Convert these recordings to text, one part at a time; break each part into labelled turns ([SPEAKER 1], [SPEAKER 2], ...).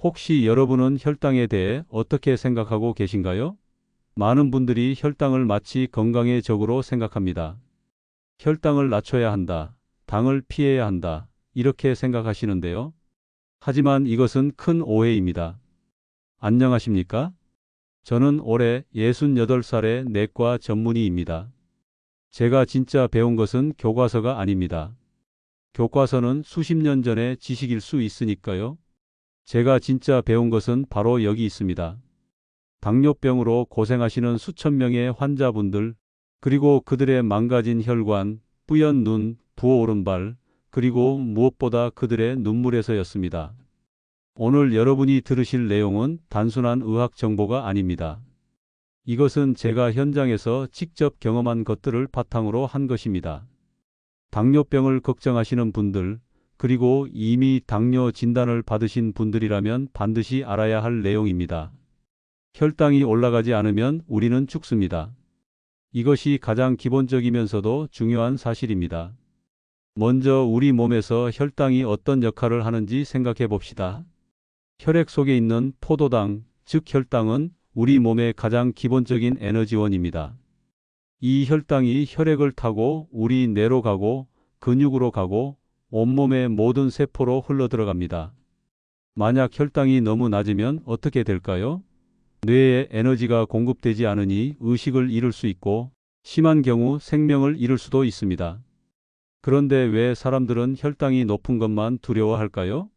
[SPEAKER 1] 혹시 여러분은 혈당에 대해 어떻게 생각하고 계신가요? 많은 분들이 혈당을 마치 건강의 적으로 생각합니다. 혈당을 낮춰야 한다. 당을 피해야 한다. 이렇게 생각하시는데요. 하지만 이것은 큰 오해입니다. 안녕하십니까? 저는 올해 68살의 내과 전문의입니다. 제가 진짜 배운 것은 교과서가 아닙니다. 교과서는 수십 년 전의 지식일 수 있으니까요. 제가 진짜 배운 것은 바로 여기 있습니다. 당뇨병으로 고생하시는 수천 명의 환자분들, 그리고 그들의 망가진 혈관, 뿌연 눈, 부어오른 발, 그리고 무엇보다 그들의 눈물에서였습니다. 오늘 여러분이 들으실 내용은 단순한 의학 정보가 아닙니다. 이것은 제가 현장에서 직접 경험한 것들을 바탕으로 한 것입니다. 당뇨병을 걱정하시는 분들, 그리고 이미 당뇨 진단을 받으신 분들이라면 반드시 알아야 할 내용입니다. 혈당이 올라가지 않으면 우리는 죽습니다. 이것이 가장 기본적이면서도 중요한 사실입니다. 먼저 우리 몸에서 혈당이 어떤 역할을 하는지 생각해 봅시다. 혈액 속에 있는 포도당, 즉 혈당은 우리 몸의 가장 기본적인 에너지원입니다. 이 혈당이 혈액을 타고 우리 뇌로 가고 근육으로 가고 온몸의 모든 세포로 흘러들어갑니다. 만약 혈당이 너무 낮으면 어떻게 될까요? 뇌에 에너지가 공급되지 않으니 의식을 잃을 수 있고 심한 경우 생명을 잃을 수도 있습니다. 그런데 왜 사람들은 혈당이 높은 것만 두려워할까요?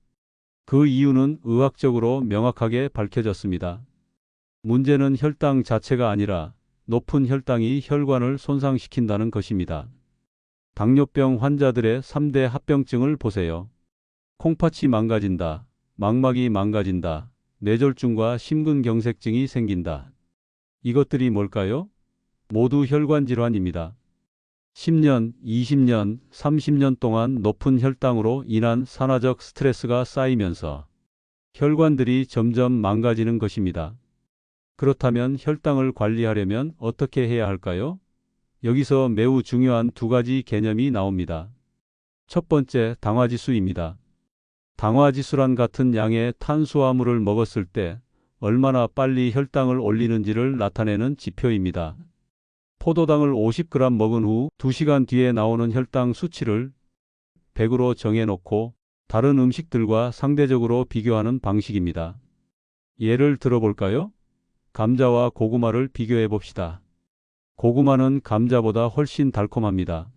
[SPEAKER 1] 그 이유는 의학적으로 명확하게 밝혀졌습니다. 문제는 혈당 자체가 아니라 높은 혈당이 혈관을 손상시킨다는 것입니다. 당뇨병 환자들의 3대 합병증을 보세요. 콩팥이 망가진다, 망막이 망가진다, 뇌졸중과 심근경색증이 생긴다. 이것들이 뭘까요? 모두 혈관 질환입니다. 10년, 20년, 30년 동안 높은 혈당으로 인한 산화적 스트레스가 쌓이면서 혈관들이 점점 망가지는 것입니다. 그렇다면 혈당을 관리하려면 어떻게 해야 할까요? 여기서 매우 중요한 두 가지 개념이 나옵니다. 첫 번째, 당화지수입니다. 당화지수란 같은 양의 탄수화물을 먹었을 때 얼마나 빨리 혈당을 올리는지를 나타내는 지표입니다. 포도당을 50g 먹은 후 2시간 뒤에 나오는 혈당 수치를 100으로 정해놓고 다른 음식들과 상대적으로 비교하는 방식입니다. 예를 들어볼까요? 감자와 고구마를 비교해 봅시다. 고구마는 감자보다 훨씬 달콤합니다.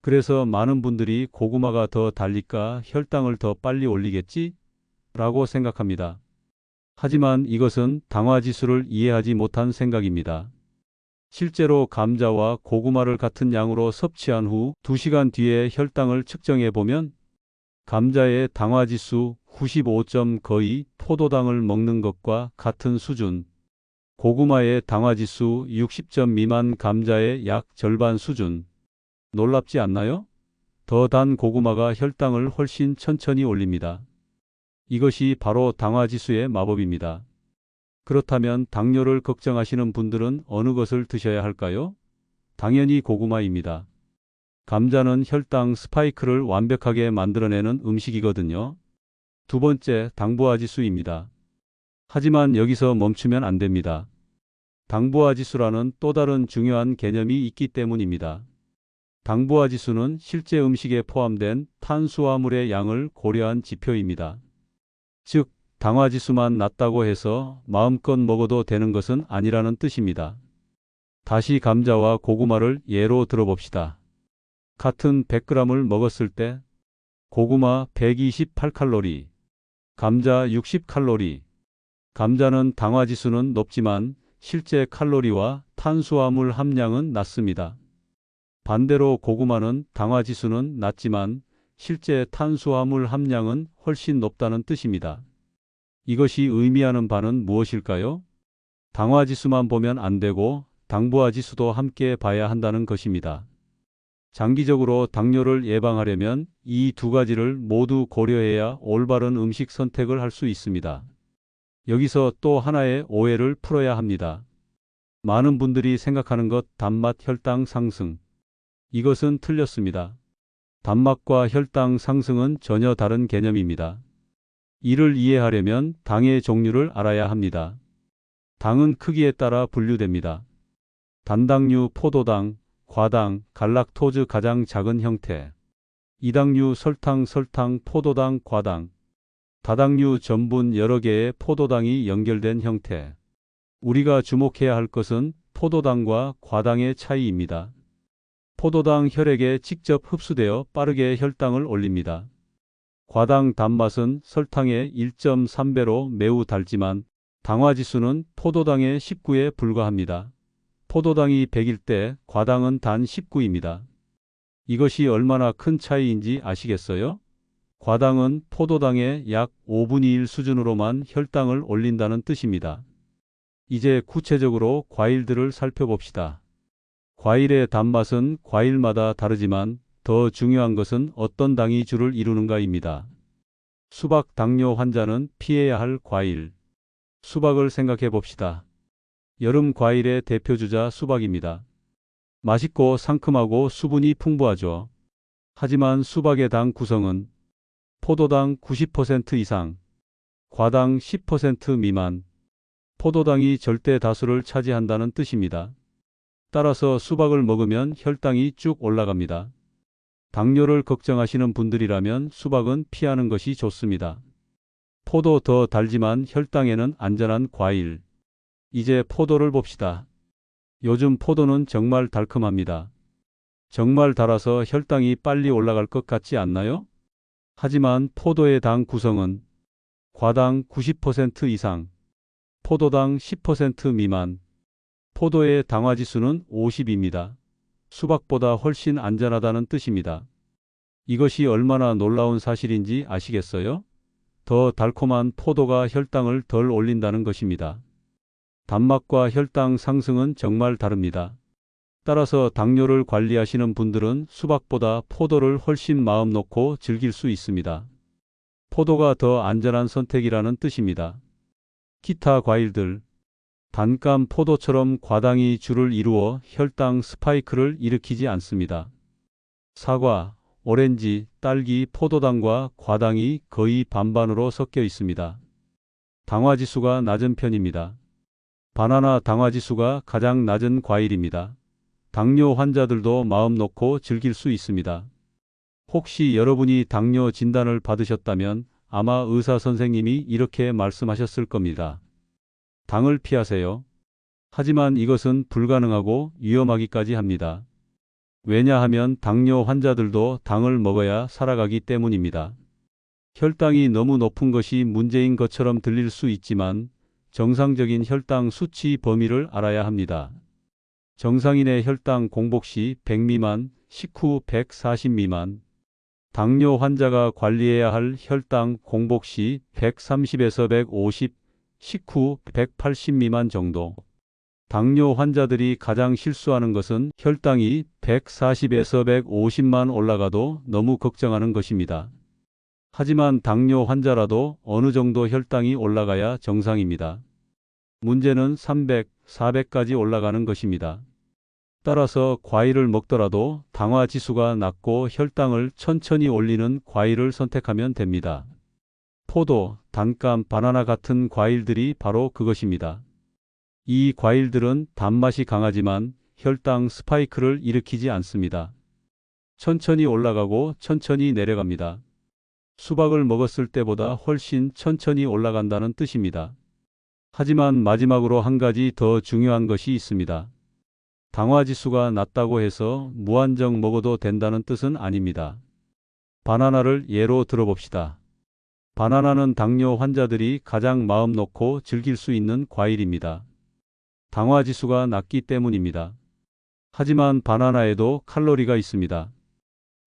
[SPEAKER 1] 그래서 많은 분들이 고구마가 더 달릴까 혈당을 더 빨리 올리겠지? 라고 생각합니다. 하지만 이것은 당화지수를 이해하지 못한 생각입니다. 실제로 감자와 고구마를 같은 양으로 섭취한 후 2시간 뒤에 혈당을 측정해 보면 감자의 당화지수 95점 거의 포도당을 먹는 것과 같은 수준, 고구마의 당화지수 60점 미만 감자의 약 절반 수준. 놀랍지 않나요? 더 단 고구마가 혈당을 훨씬 천천히 올립니다. 이것이 바로 당화지수의 마법입니다. 그렇다면 당뇨를 걱정하시는 분들은 어느 것을 드셔야 할까요? 당연히 고구마입니다. 감자는 혈당 스파이크를 완벽하게 만들어내는 음식이거든요. 두 번째, 당부화지수입니다. 하지만 여기서 멈추면 안 됩니다. 당부화지수라는 또 다른 중요한 개념이 있기 때문입니다. 당부화지수는 실제 음식에 포함된 탄수화물의 양을 고려한 지표입니다. 즉, 당화지수만 낮다고 해서 마음껏 먹어도 되는 것은 아니라는 뜻입니다. 다시 감자와 고구마를 예로 들어봅시다. 같은 100g을 먹었을 때 고구마 128칼로리, 감자 60칼로리. 감자는 당화지수는 높지만 실제 칼로리와 탄수화물 함량은 낮습니다. 반대로 고구마는 당화지수는 낮지만 실제 탄수화물 함량은 훨씬 높다는 뜻입니다. 이것이 의미하는 바는 무엇일까요? 당화지수만 보면 안 되고 당부화지수도 함께 봐야 한다는 것입니다. 장기적으로 당뇨를 예방하려면 이 두 가지를 모두 고려해야 올바른 음식 선택을 할 수 있습니다. 여기서 또 하나의 오해를 풀어야 합니다. 많은 분들이 생각하는 것 단맛 혈당 상승. 이것은 틀렸습니다. 단맛과 혈당 상승은 전혀 다른 개념입니다. 이를 이해하려면 당의 종류를 알아야 합니다. 당은 크기에 따라 분류됩니다. 단당류, 포도당, 과당, 갈락토즈 가장 작은 형태. 이당류, 설탕, 포도당, 과당. 다당류, 전분 여러 개의 포도당이 연결된 형태. 우리가 주목해야 할 것은 포도당과 과당의 차이입니다. 포도당 혈액에 직접 흡수되어 빠르게 혈당을 올립니다. 과당 단맛은 설탕의 1.3배로 매우 달지만 당화지수는 포도당의 19에 불과합니다. 포도당이 100일 때 과당은 단 19입니다. 이것이 얼마나 큰 차이인지 아시겠어요? 과당은 포도당의 약 5분의 1 수준으로만 혈당을 올린다는 뜻입니다. 이제 구체적으로 과일들을 살펴봅시다. 과일의 단맛은 과일마다 다르지만 더 중요한 것은 어떤 당이 주를 이루는가입니다. 수박 당뇨 환자는 피해야 할 과일. 수박을 생각해 봅시다. 여름 과일의 대표주자 수박입니다. 맛있고 상큼하고 수분이 풍부하죠. 하지만 수박의 당 구성은 포도당 90% 이상, 과당 10% 미만, 포도당이 절대 다수를 차지한다는 뜻입니다. 따라서 수박을 먹으면 혈당이 쭉 올라갑니다. 당뇨를 걱정하시는 분들이라면 수박은 피하는 것이 좋습니다. 포도 더 달지만 혈당에는 안전한 과일. 이제 포도를 봅시다. 요즘 포도는 정말 달콤합니다. 정말 달아서 혈당이 빨리 올라갈 것 같지 않나요? 하지만 포도의 당 구성은 과당 90% 이상, 포도당 10% 미만, 포도의 당화지수는 50입니다. 수박보다 훨씬 안전하다는 뜻입니다. 이것이 얼마나 놀라운 사실인지 아시겠어요? 더 달콤한 포도가 혈당을 덜 올린다는 것입니다. 단맛과 혈당 상승은 정말 다릅니다. 따라서 당뇨를 관리하시는 분들은 수박보다 포도를 훨씬 마음 놓고 즐길 수 있습니다. 포도가 더 안전한 선택이라는 뜻입니다. 기타 과일들. 단감 포도처럼 과당이 주를 이루어 혈당 스파이크를 일으키지 않습니다. 사과, 오렌지, 딸기, 포도당과 과당이 거의 반반으로 섞여 있습니다. 당화지수가 낮은 편입니다. 바나나 당화지수가 가장 낮은 과일입니다. 당뇨 환자들도 마음 놓고 즐길 수 있습니다. 혹시 여러분이 당뇨 진단을 받으셨다면 아마 의사 선생님이 이렇게 말씀하셨을 겁니다. 당을 피하세요. 하지만 이것은 불가능하고 위험하기까지 합니다. 왜냐하면 당뇨 환자들도 당을 먹어야 살아가기 때문입니다. 혈당이 너무 높은 것이 문제인 것처럼 들릴 수 있지만 정상적인 혈당 수치 범위를 알아야 합니다. 정상인의 혈당 공복 시 100 미만, 식후 140 미만. 당뇨 환자가 관리해야 할 혈당 공복 시 130에서 150, 식후 180 미만 정도. 당뇨 환자들이 가장 실수하는 것은 혈당이 140에서 150만 올라가도 너무 걱정하는 것입니다. 하지만 당뇨 환자라도 어느 정도 혈당이 올라가야 정상입니다. 문제는 300, 400까지 올라가는 것입니다. 따라서 과일을 먹더라도 당화 지수가 낮고 혈당을 천천히 올리는 과일을 선택하면 됩니다. 포도, 단감, 바나나 같은 과일들이 바로 그것입니다. 이 과일들은 단맛이 강하지만 혈당 스파이크를 일으키지 않습니다. 천천히 올라가고 천천히 내려갑니다. 수박을 먹었을 때보다 훨씬 천천히 올라간다는 뜻입니다. 하지만 마지막으로 한 가지 더 중요한 것이 있습니다. 당화지수가 낮다고 해서 무한정 먹어도 된다는 뜻은 아닙니다. 바나나를 예로 들어봅시다. 바나나는 당뇨 환자들이 가장 마음 놓고 즐길 수 있는 과일입니다. 당화지수가 낮기 때문입니다. 하지만 바나나에도 칼로리가 있습니다.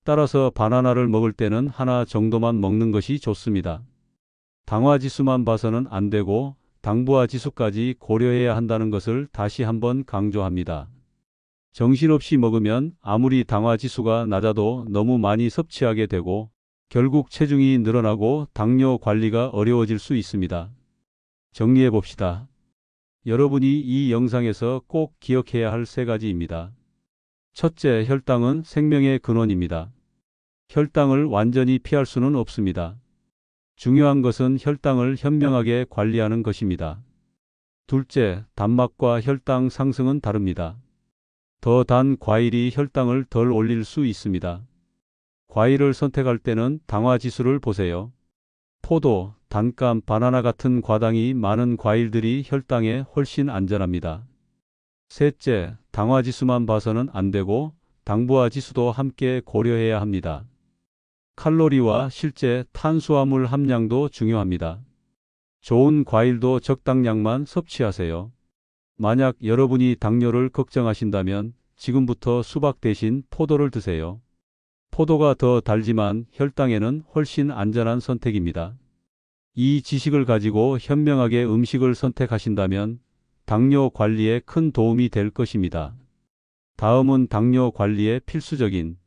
[SPEAKER 1] 따라서 바나나를 먹을 때는 하나 정도만 먹는 것이 좋습니다. 당화지수만 봐서는 안 되고 당부화 지수까지 고려해야 한다는 것을 다시 한번 강조합니다. 정신없이 먹으면 아무리 당화지수가 낮아도 너무 많이 섭취하게 되고 결국 체중이 늘어나고 당뇨 관리가 어려워질 수 있습니다. 정리해 봅시다. 여러분이 이 영상에서 꼭 기억해야 할 3가지입니다. 첫째, 혈당은 생명의 근원입니다. 혈당을 완전히 피할 수는 없습니다. 중요한 것은 혈당을 현명하게 관리하는 것입니다. 둘째, 단맛과 혈당 상승은 다릅니다. 더 단 과일이 혈당을 덜 올릴 수 있습니다. 과일을 선택할 때는 당화 지수를 보세요. 포도, 단감, 바나나 같은 과당이 많은 과일들이 혈당에 훨씬 안전합니다. 셋째, 당화 지수만 봐서는 안 되고 당부화 지수도 함께 고려해야 합니다. 칼로리와 실제 탄수화물 함량도 중요합니다. 좋은 과일도 적당량만 섭취하세요. 만약 여러분이 당뇨를 걱정하신다면 지금부터 수박 대신 포도를 드세요. 포도가 더 달지만 혈당에는 훨씬 안전한 선택입니다. 이 지식을 가지고 현명하게 음식을 선택하신다면 당뇨 관리에 큰 도움이 될 것입니다. 다음은 당뇨 관리에 필수적인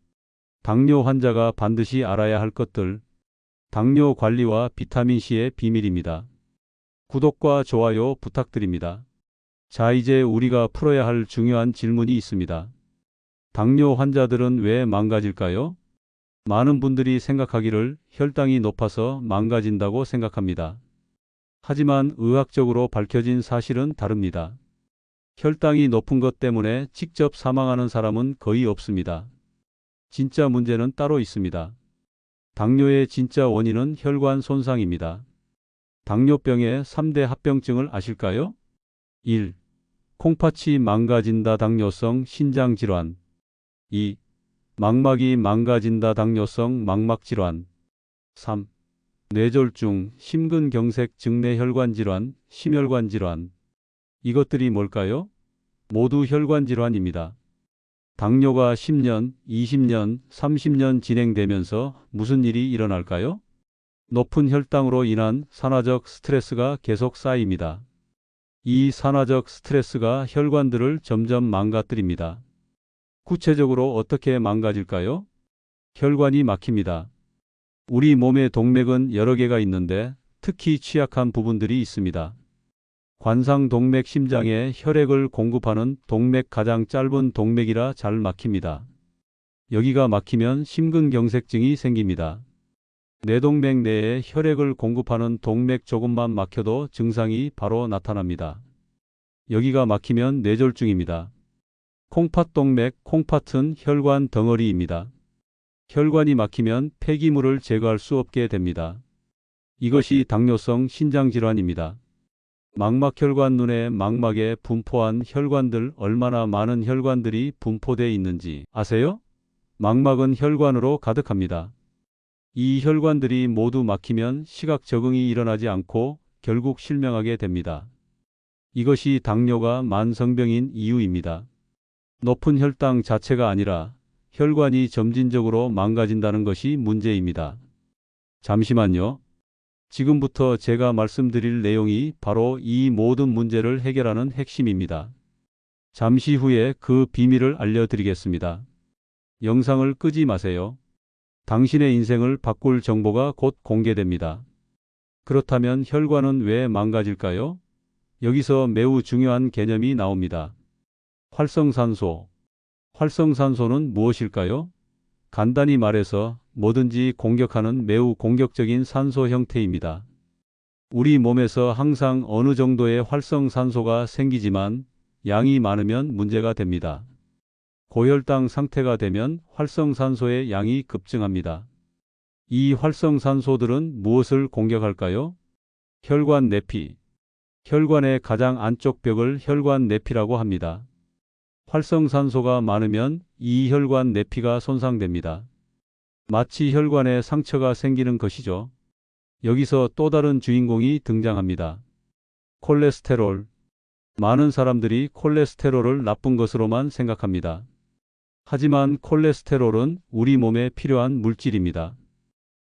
[SPEAKER 1] 당뇨 환자가 반드시 알아야 할 것들, 당뇨 관리와 비타민C의 비밀입니다. 구독과 좋아요 부탁드립니다. 자, 이제 우리가 풀어야 할 중요한 질문이 있습니다. 당뇨 환자들은 왜 망가질까요? 많은 분들이 생각하기를 혈당이 높아서 망가진다고 생각합니다. 하지만 의학적으로 밝혀진 사실은 다릅니다. 혈당이 높은 것 때문에 직접 사망하는 사람은 거의 없습니다. 진짜 문제는 따로 있습니다. 당뇨의 진짜 원인은 혈관 손상입니다. 당뇨병의 3대 합병증을 아실까요? 1. 콩팥이 망가진다 당뇨성 신장질환. 2. 망막이 망가진다 당뇨성 망막질환. 3. 뇌졸중, 심근경색 증내혈관질환, 심혈관질환. 이것들이 뭘까요? 모두 혈관질환입니다. 당뇨가 10년, 20년, 30년 진행되면서 무슨 일이 일어날까요? 높은 혈당으로 인한 산화적 스트레스가 계속 쌓입니다. 이 산화적 스트레스가 혈관들을 점점 망가뜨립니다. 구체적으로 어떻게 망가질까요? 혈관이 막힙니다. 우리 몸의 동맥은 여러 개가 있는데 특히 취약한 부분들이 있습니다. 관상동맥 심장에 혈액을 공급하는 동맥 가장 짧은 동맥이라 잘 막힙니다. 여기가 막히면 심근경색증이 생깁니다. 뇌동맥 내에 혈액을 공급하는 동맥 조금만 막혀도 증상이 바로 나타납니다. 여기가 막히면 뇌졸중입니다. 콩팥동맥, 콩팥은 혈관 덩어리입니다. 혈관이 막히면 폐기물을 제거할 수 없게 됩니다. 이것이 당뇨성 신장질환입니다. 망막혈관 눈의 망막에 분포한 혈관들, 얼마나 많은 혈관들이 분포되어 있는지 아세요? 망막은 혈관으로 가득합니다. 이 혈관들이 모두 막히면 시각 적응이 일어나지 않고 결국 실명하게 됩니다. 이것이 당뇨가 만성병인 이유입니다. 높은 혈당 자체가 아니라 혈관이 점진적으로 망가진다는 것이 문제입니다. 잠시만요. 지금부터 제가 말씀드릴 내용이 바로 이 모든 문제를 해결하는 핵심입니다. 잠시 후에 그 비밀을 알려드리겠습니다. 영상을 끄지 마세요. 당신의 인생을 바꿀 정보가 곧 공개됩니다. 그렇다면 혈관은 왜 망가질까요? 여기서 매우 중요한 개념이 나옵니다. 활성산소. 활성산소는 무엇일까요? 간단히 말해서 뭐든지 공격하는 매우 공격적인 산소 형태입니다. 우리 몸에서 항상 어느 정도의 활성산소가 생기지만 양이 많으면 문제가 됩니다. 고혈당 상태가 되면 활성산소의 양이 급증합니다. 이 활성산소들은 무엇을 공격할까요? 혈관 내피. 혈관의 가장 안쪽 벽을 혈관 내피라고 합니다. 활성산소가 많으면 이 혈관 내피가 손상됩니다. 마치 혈관에 상처가 생기는 것이죠. 여기서 또 다른 주인공이 등장합니다. 콜레스테롤. 많은 사람들이 콜레스테롤을 나쁜 것으로만 생각합니다. 하지만 콜레스테롤은 우리 몸에 필요한 물질입니다.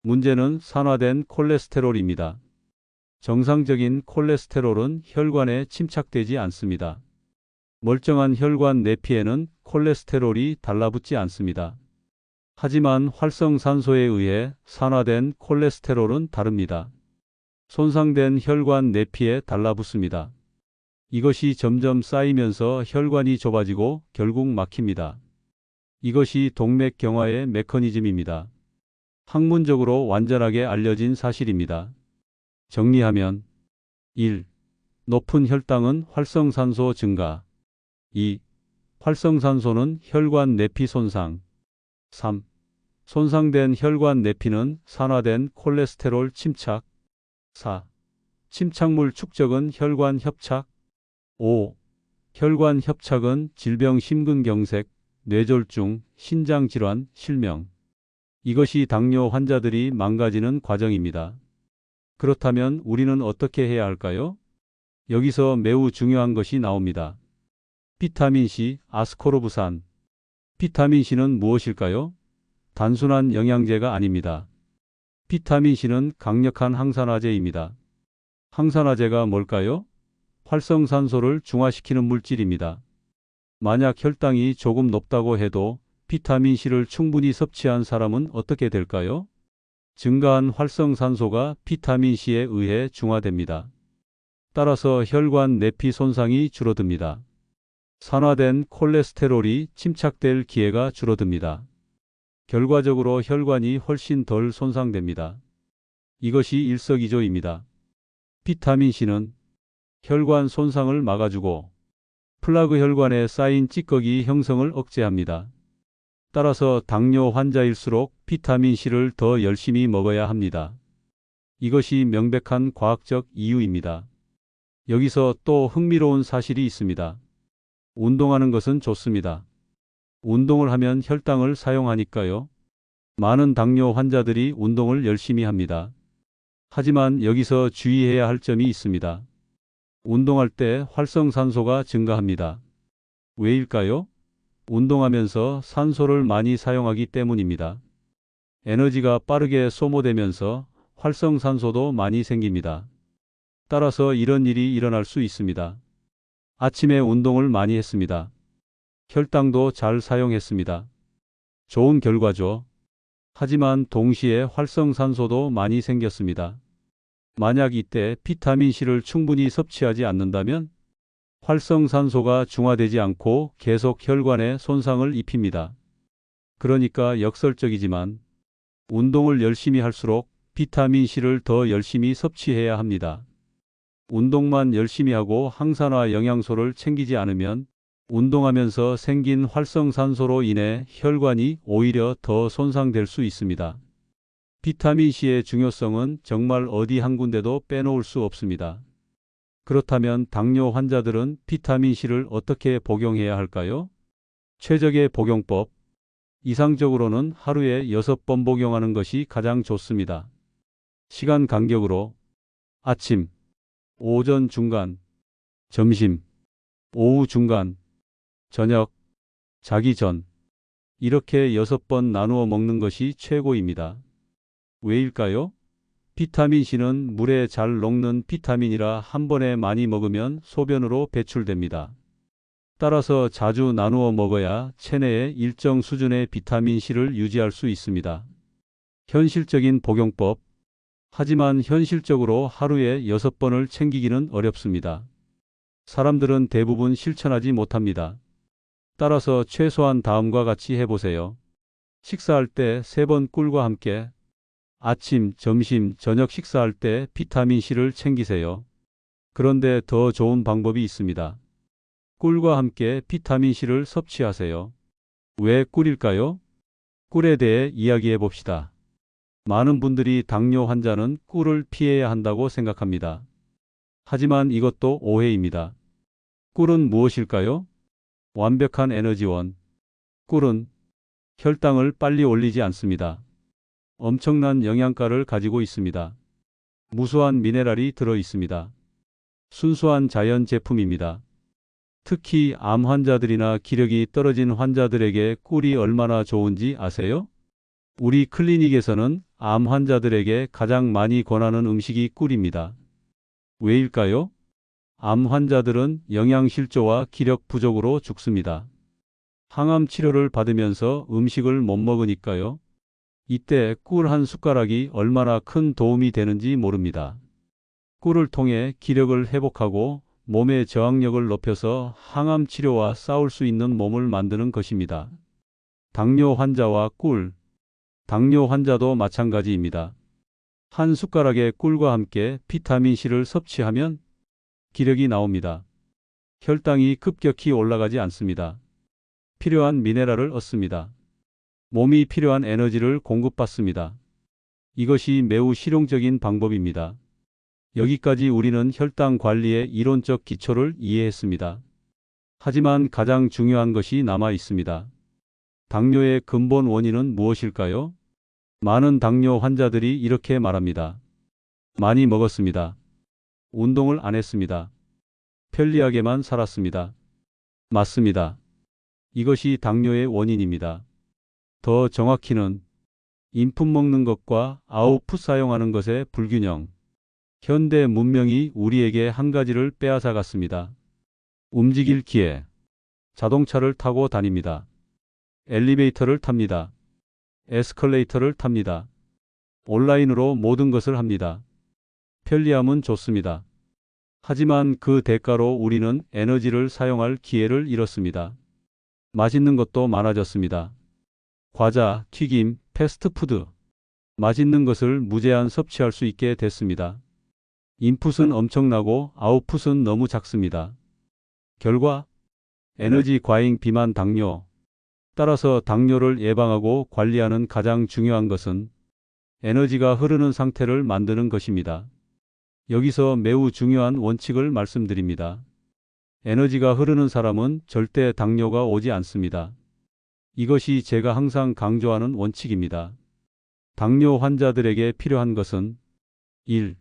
[SPEAKER 1] 문제는 산화된 콜레스테롤입니다. 정상적인 콜레스테롤은 혈관에 침착되지 않습니다. 멀쩡한 혈관 내피에는 콜레스테롤이 달라붙지 않습니다. 하지만 활성산소에 의해 산화된 콜레스테롤은 다릅니다. 손상된 혈관 내피에 달라붙습니다. 이것이 점점 쌓이면서 혈관이 좁아지고 결국 막힙니다. 이것이 동맥경화의 메커니즘입니다. 학문적으로 완전하게 알려진 사실입니다. 정리하면 1. 높은 혈당은 활성산소 증가. 2. 활성산소는 혈관 내피 손상. 3. 손상된 혈관 내피는 산화된 콜레스테롤 침착. 4. 침착물 축적은 혈관 협착. 5. 혈관 협착은 질병 심근경색, 뇌졸중, 신장질환, 실명. 이것이 당뇨 환자들이 망가지는 과정입니다. 그렇다면 우리는 어떻게 해야 할까요? 여기서 매우 중요한 것이 나옵니다. 비타민C, 아스코르브산. 비타민C는 무엇일까요? 단순한 영양제가 아닙니다. 비타민C는 강력한 항산화제입니다. 항산화제가 뭘까요? 활성산소를 중화시키는 물질입니다. 만약 혈당이 조금 높다고 해도 비타민C를 충분히 섭취한 사람은 어떻게 될까요? 증가한 활성산소가 비타민C에 의해 중화됩니다. 따라서 혈관 내피 손상이 줄어듭니다. 산화된 콜레스테롤이 침착될 기회가 줄어듭니다. 결과적으로 혈관이 훨씬 덜 손상됩니다. 이것이 일석이조입니다. 비타민C는 혈관 손상을 막아주고 플라그 혈관에 쌓인 찌꺼기 형성을 억제합니다. 따라서 당뇨 환자일수록 비타민C를 더 열심히 먹어야 합니다. 이것이 명백한 과학적 이유입니다. 여기서 또 흥미로운 사실이 있습니다. 운동하는 것은 좋습니다. 운동을 하면 혈당을 사용하니까요. 많은 당뇨 환자들이 운동을 열심히 합니다. 하지만 여기서 주의해야 할 점이 있습니다. 운동할 때 활성산소가 증가합니다. 왜일까요? 운동하면서 산소를 많이 사용하기 때문입니다. 에너지가 빠르게 소모되면서 활성산소도 많이 생깁니다. 따라서 이런 일이 일어날 수 있습니다. 아침에 운동을 많이 했습니다. 혈당도 잘 사용했습니다. 좋은 결과죠. 하지만 동시에 활성산소도 많이 생겼습니다. 만약 이때 비타민C를 충분히 섭취하지 않는다면 활성산소가 중화되지 않고 계속 혈관에 손상을 입힙니다. 그러니까 역설적이지만 운동을 열심히 할수록 비타민C를 더 열심히 섭취해야 합니다. 운동만 열심히 하고 항산화 영양소를 챙기지 않으면 운동하면서 생긴 활성산소로 인해 혈관이 오히려 더 손상될 수 있습니다. 비타민C의 중요성은 정말 어디 한 군데도 빼놓을 수 없습니다. 그렇다면 당뇨 환자들은 비타민C를 어떻게 복용해야 할까요? 최적의 복용법. 이상적으로는 하루에 6번 복용하는 것이 가장 좋습니다. 시간 간격으로 아침, 오전 중간, 점심, 오후 중간, 저녁, 자기 전. 이렇게 6번 나누어 먹는 것이 최고입니다. 왜일까요? 비타민C는 물에 잘 녹는 비타민이라 한 번에 많이 먹으면 소변으로 배출됩니다. 따라서 자주 나누어 먹어야 체내에 일정 수준의 비타민C를 유지할 수 있습니다. 현실적인 복용법. 하지만 현실적으로 하루에 6번을 챙기기는 어렵습니다. 사람들은 대부분 실천하지 못합니다. 따라서 최소한 다음과 같이 해보세요. 식사할 때 3번 꿀과 함께 아침, 점심, 저녁 식사할 때 비타민C를 챙기세요. 그런데 더 좋은 방법이 있습니다. 꿀과 함께 비타민C를 섭취하세요. 왜 꿀일까요? 꿀에 대해 이야기해 봅시다. 많은 분들이 당뇨 환자는 꿀을 피해야 한다고 생각합니다. 하지만 이것도 오해입니다. 꿀은 무엇일까요? 완벽한 에너지원. 꿀은 혈당을 빨리 올리지 않습니다. 엄청난 영양가를 가지고 있습니다. 무수한 미네랄이 들어 있습니다. 순수한 자연 제품입니다. 특히 암 환자들이나 기력이 떨어진 환자들에게 꿀이 얼마나 좋은지 아세요? 우리 클리닉에서는 암 환자들에게 가장 많이 권하는 음식이 꿀입니다. 왜일까요? 암 환자들은 영양실조와 기력 부족으로 죽습니다. 항암 치료를 받으면서 음식을 못 먹으니까요. 이때 꿀 한 숟가락이 얼마나 큰 도움이 되는지 모릅니다. 꿀을 통해 기력을 회복하고 몸의 저항력을 높여서 항암 치료와 싸울 수 있는 몸을 만드는 것입니다. 당뇨 환자와 꿀. 당뇨 환자도 마찬가지입니다. 한 숟가락의 꿀과 함께 비타민C를 섭취하면 기력이 나옵니다. 혈당이 급격히 올라가지 않습니다. 필요한 미네랄을 얻습니다. 몸이 필요한 에너지를 공급받습니다. 이것이 매우 실용적인 방법입니다. 여기까지 우리는 혈당 관리의 이론적 기초를 이해했습니다. 하지만 가장 중요한 것이 남아 있습니다. 당뇨의 근본 원인은 무엇일까요? 많은 당뇨 환자들이 이렇게 말합니다. 많이 먹었습니다. 운동을 안 했습니다. 편리하게만 살았습니다. 맞습니다. 이것이 당뇨의 원인입니다. 더 정확히는 인풋 먹는 것과 아웃풋 사용하는 것의 불균형. 현대 문명이 우리에게 한 가지를 빼앗아 갔습니다. 움직일 기회. 자동차를 타고 다닙니다. 엘리베이터를 탑니다. 에스컬레이터를 탑니다. 온라인으로 모든 것을 합니다. 편리함은 좋습니다. 하지만 그 대가로 우리는 에너지를 사용할 기회를 잃었습니다. 맛있는 것도 많아졌습니다. 과자, 튀김, 패스트푸드. 맛있는 것을 무제한 섭취할 수 있게 됐습니다. 인풋은 엄청나고 아웃풋은 너무 작습니다. 결과 에너지 과잉 비만 당뇨. 따라서 당뇨를 예방하고 관리하는 가장 중요한 것은 에너지가 흐르는 상태를 만드는 것입니다. 여기서 매우 중요한 원칙을 말씀드립니다. 에너지가 흐르는 사람은 절대 당뇨가 오지 않습니다. 이것이 제가 항상 강조하는 원칙입니다. 당뇨 환자들에게 필요한 것은 1.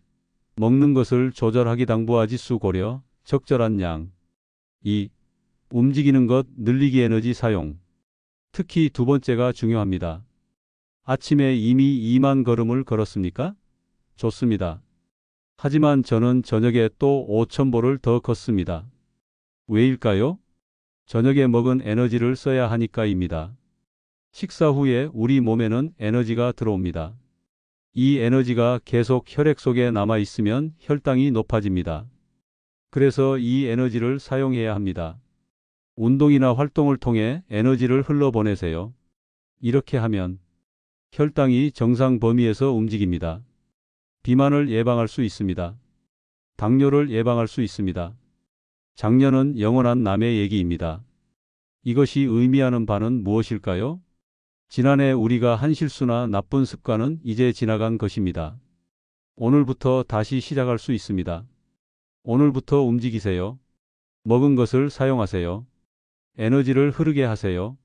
[SPEAKER 1] 먹는 것을 조절하기 당부화 지수 고려, 적절한 양. 2. 움직이는 것, 늘리기 에너지 사용. 특히 두 번째가 중요합니다. 아침에 이미 2만 걸음을 걸었습니까? 좋습니다. 하지만 저는 저녁에 또 5,000보를 더 걷습니다. 왜일까요? 저녁에 먹은 에너지를 써야 하니까입니다. 식사 후에 우리 몸에는 에너지가 들어옵니다. 이 에너지가 계속 혈액 속에 남아 있으면 혈당이 높아집니다. 그래서 이 에너지를 사용해야 합니다. 운동이나 활동을 통해 에너지를 흘러보내세요. 이렇게 하면 혈당이 정상 범위에서 움직입니다. 비만을 예방할 수 있습니다. 당뇨를 예방할 수 있습니다. 작년은 영원한 남의 얘기입니다. 이것이 의미하는 바는 무엇일까요? 지난해 우리가 한 실수나 나쁜 습관은 이제 지나간 것입니다. 오늘부터 다시 시작할 수 있습니다. 오늘부터 움직이세요. 먹은 것을 사용하세요. 에너지를 흐르게 하세요.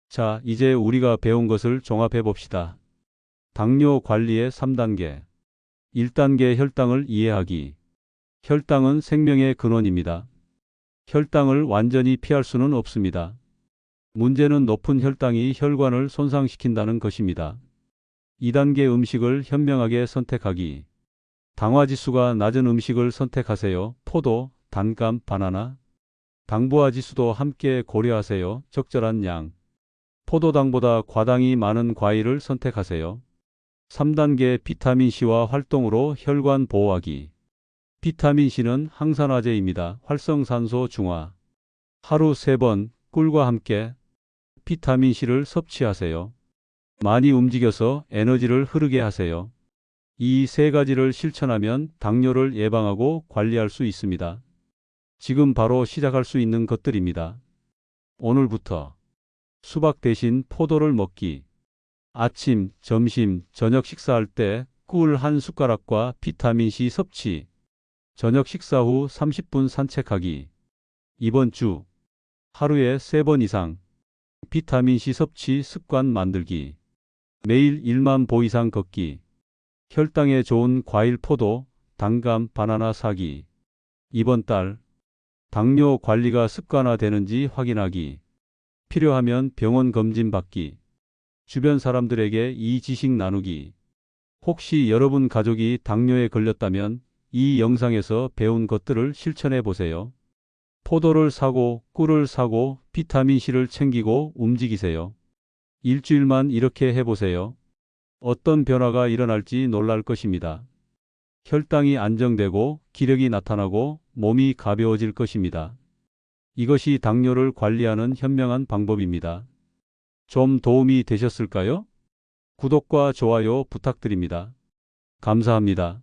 [SPEAKER 1] 자, 이제 우리가 배운 것을 종합해 봅시다. 당뇨 관리의 3단계. 1단계 혈당을 이해하기. 혈당은 생명의 근원입니다. 혈당을 완전히 피할 수는 없습니다. 문제는 높은 혈당이 혈관을 손상시킨다는 것입니다. 2단계 음식을 현명하게 선택하기. 당화지수가 낮은 음식을 선택하세요. 포도, 단감, 바나나. 당부화지수도 함께 고려하세요. 적절한 양. 포도당보다 과당이 많은 과일을 선택하세요. 3단계 비타민C와 활동으로 혈관 보호하기. 비타민C는 항산화제입니다. 활성산소 중화. 하루 3번 꿀과 함께 비타민C를 섭취하세요. 많이 움직여서 에너지를 흐르게 하세요. 이 세 가지를 실천하면 당뇨를 예방하고 관리할 수 있습니다. 지금 바로 시작할 수 있는 것들입니다. 오늘부터 수박 대신 포도를 먹기. 아침, 점심, 저녁 식사할 때 꿀 한 숟가락과 비타민C 섭취. 저녁 식사 후 30분 산책하기. 이번 주 하루에 3번 이상 비타민C 섭취 습관 만들기. 매일 1만 보 이상 걷기. 혈당에 좋은 과일 포도, 단감, 바나나 사기. 이번 달 당뇨 관리가 습관화되는지 확인하기. 필요하면 병원 검진 받기. 주변 사람들에게 이 지식 나누기. 혹시 여러분 가족이 당뇨에 걸렸다면 이 영상에서 배운 것들을 실천해 보세요. 포도를 사고 꿀을 사고 비타민C를 챙기고 움직이세요. 일주일만 이렇게 해보세요. 어떤 변화가 일어날지 놀랄 것입니다. 혈당이 안정되고 기력이 나타나고 몸이 가벼워질 것입니다. 이것이 당뇨를 관리하는 현명한 방법입니다. 좀 도움이 되셨을까요? 구독과 좋아요 부탁드립니다. 감사합니다.